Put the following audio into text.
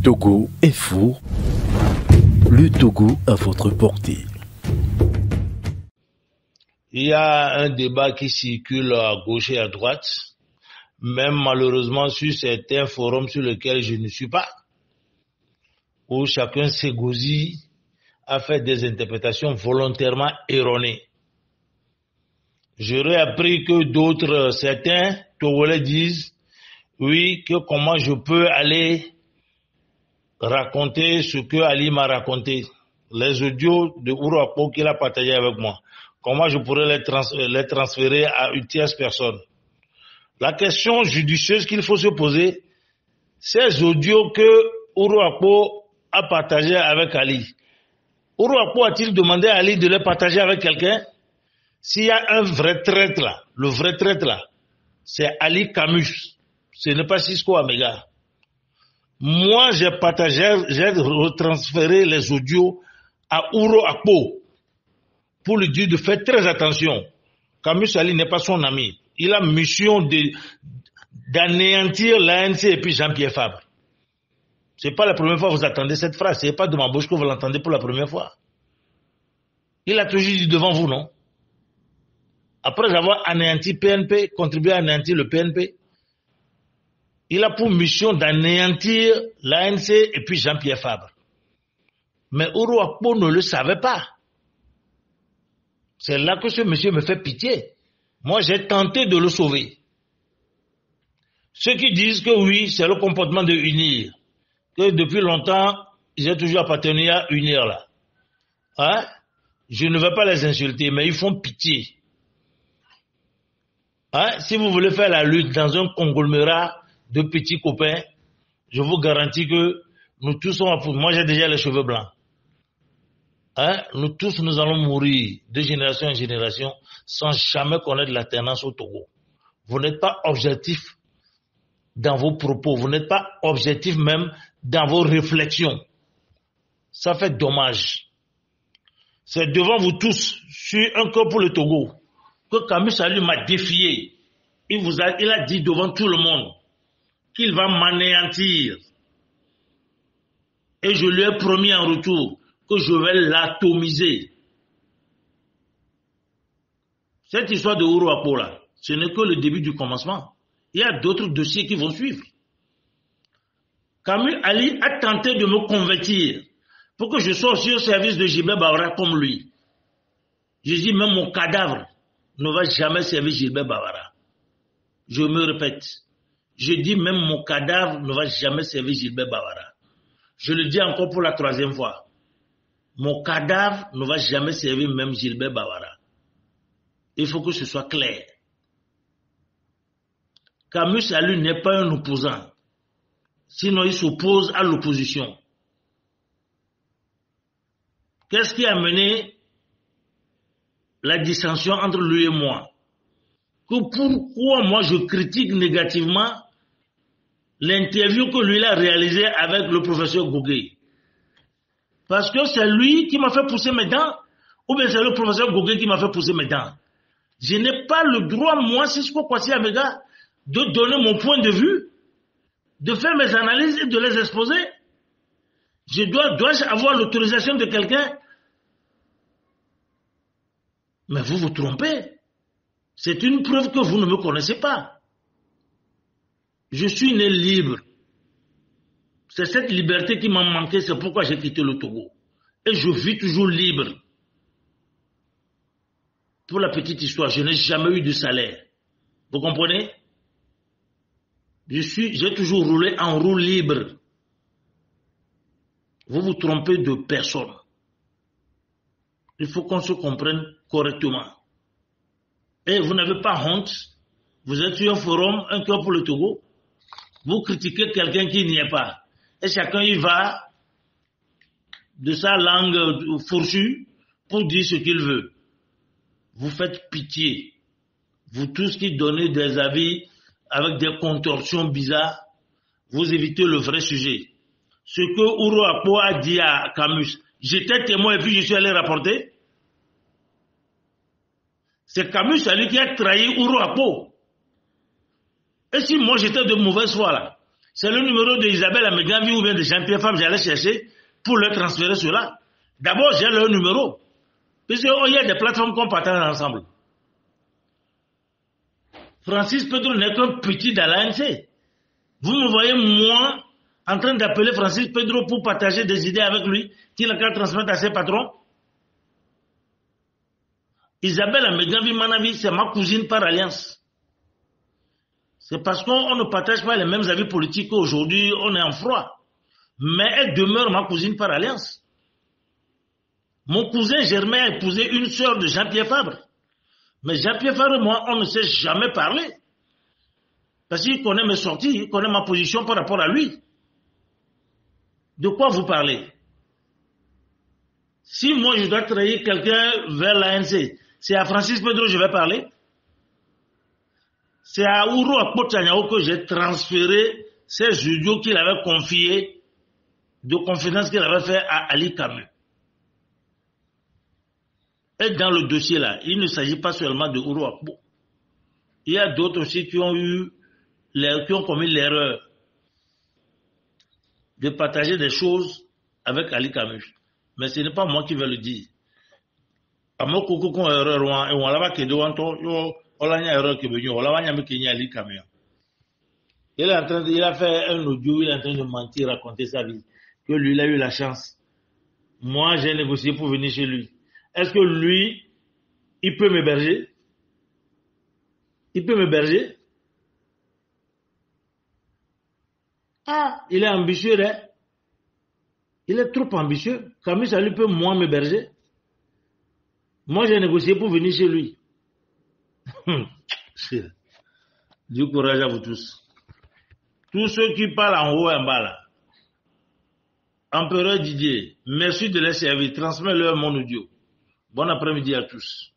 Togo est fou. Le Togo à votre portée. Il y a un débat qui circule à gauche et à droite, même malheureusement sur certains forums sur lesquels je ne suis pas, où chacun s'égosille à faire des interprétations volontairement erronées. J'aurais appris que d'autres, certains Togolais disent, oui, que comment je peux aller raconter ce que Ali m'a raconté, les audios de Uruapo qu'il a partagé avec moi. Comment je pourrais les transférer à une tierce personne? La question judicieuse qu'il faut se poser, ces audios que Uruapo a partagés avec Ali, Uruapo a-t-il demandé à Ali de les partager avec quelqu'un? S'il y a un vrai traître là, le vrai traître là, c'est Ali Camus, ce n'est pas Cisco Amega. Moi, j'ai retransféré les audios à Uruapo pour lui dire de faire très attention. Camus Ali n'est pas son ami. Il a mission d'anéantir l'ANC et puis Jean-Pierre Fabre. C'est pas la première fois que vous attendez cette phrase. C'est pas de ma bouche que vous l'entendez pour la première fois. Il a toujours dit devant vous, non? Après avoir anéanti PNP, contribué à anéantir le PNP, il a pour mission d'anéantir l'ANC et puis Jean-Pierre Fabre. Mais Uruapo ne le savait pas. C'est là que ce monsieur me fait pitié. Moi, j'ai tenté de le sauver. Ceux qui disent que oui, c'est le comportement de UNIR, que depuis longtemps, j'ai toujours appartenu à UNIR là. Hein? Je ne vais pas les insulter, mais ils font pitié. Hein? Si vous voulez faire la lutte dans un conglomérat de petits copains, je vous garantis que nous tous sommes... Moi, j'ai déjà les cheveux blancs. Hein? Nous tous, nous allons mourir de génération en génération sans jamais connaître l'alternance au Togo. Vous n'êtes pas objectif dans vos propos, vous n'êtes pas objectif même dans vos réflexions. Ça fait dommage. C'est devant vous tous, sur un cœur pour le Togo, que Camus Ali m'a défié. Il a dit devant tout le monde qu'il va m'anéantir. Et je lui ai promis en retour que je vais l'atomiser. Cette histoire de Uruapo là, ce n'est que le début du commencement. Il y a d'autres dossiers qui vont suivre. Camus Ali a tenté de me convertir pour que je sois aussi au service de Gilbert Bawara comme lui. Je dis même mon cadavre ne va jamais servir Gilbert Bawara. Je me répète. Je dis même mon cadavre ne va jamais servir Gilbert Bawara. Je le dis encore pour la troisième fois. Mon cadavre ne va jamais servir même Gilbert Bawara. Il faut que ce soit clair. Camus Ali n'est pas un opposant. Sinon, il s'oppose à l'opposition. Qu'est-ce qui a mené la dissension entre lui et moi? Que pourquoi moi je critique négativement l'interview que lui a réalisée avec le professeur Gogé? Parce que c'est lui qui m'a fait pousser mes dents, ou bien c'est le professeur Gogé qui m'a fait pousser mes dents. Je n'ai pas le droit, moi, Cisco Kwasi Amega, de donner mon point de vue, de faire mes analyses et de les exposer. Dois-je avoir l'autorisation de quelqu'un? Mais vous vous trompez. C'est une preuve que vous ne me connaissez pas. Je suis né libre. C'est cette liberté qui m'a manqué, c'est pourquoi j'ai quitté le Togo. Et je vis toujours libre. Pour la petite histoire, je n'ai jamais eu de salaire. Vous comprenez? J'ai toujours roulé en roue libre. Vous vous trompez de personne. Il faut qu'on se comprenne correctement. Et vous n'avez pas honte. Vous êtes sur un forum, un cœur pour le Togo. Vous critiquez quelqu'un qui n'y est pas. Et chacun y va de sa langue fourchue pour dire ce qu'il veut. Vous faites pitié. Vous tous qui donnez des avis avec des contorsions bizarres, vous évitez le vrai sujet. Ce que Uruapo a dit à Camus, j'étais témoin et puis je suis allé rapporter. C'est Camus Ali qui a trahi Uruapo. Et si moi j'étais de mauvaise foi là, C'est le numéro d'Isabelle Amégavi ou bien de Jean-Pierre Fabre, j'allais chercher pour leur transférer cela. D'abord, j'ai leur numéro. Puisqu'il y a des plateformes qu'on partage ensemble. Francis Pedro n'est qu'un petit dans l'ANC. Vous me voyez, moi, en train d'appeler Francis Pedro pour partager des idées avec lui, qu'il n'a qu'à transmettre à ses patrons. Isabelle Amégavi Manavi, c'est ma cousine par alliance. C'est parce qu'on ne partage pas les mêmes avis politiques qu'aujourd'hui, on est en froid. Mais elle demeure ma cousine par alliance. Mon cousin Germain a épousé une sœur de Jean-Pierre Fabre. Mais Jean-Pierre Fabre et moi, on ne s'est jamais parlé. Parce qu'il connaît mes sorties, il connaît ma position par rapport à lui. De quoi vous parlez? Si moi je dois trahir quelqu'un vers l'ANC, c'est à Francis Pedro que je vais parler. C'est à Ouro Akpo-Tchanyao que j'ai transféré ces idiots qu'il avait confiés, de confidence qu'il avait fait à Ali Camus. Et dans le dossier là, il ne s'agit pas seulement de Ouro Akpo. Il y a d'autres aussi qui ont commis l'erreur de partager des choses avec Ali Camus. Mais ce n'est pas moi qui vais le dire. Il a fait un audio, il est en train de mentir, raconter sa vie. Que lui, il a eu la chance. Moi, j'ai négocié pour venir chez lui. Est-ce que lui, il peut m'héberger? Il peut m'héberger? Ah, il est ambitieux, hein? Il est trop ambitieux. Camus, ça lui peut moi m'héberger. Moi, j'ai négocié pour venir chez lui. Du courage à vous tous. Tous ceux qui parlent en haut et en bas là. Empereur Didier, merci de les servir. Transmets-leur mon audio. Bon après-midi à tous.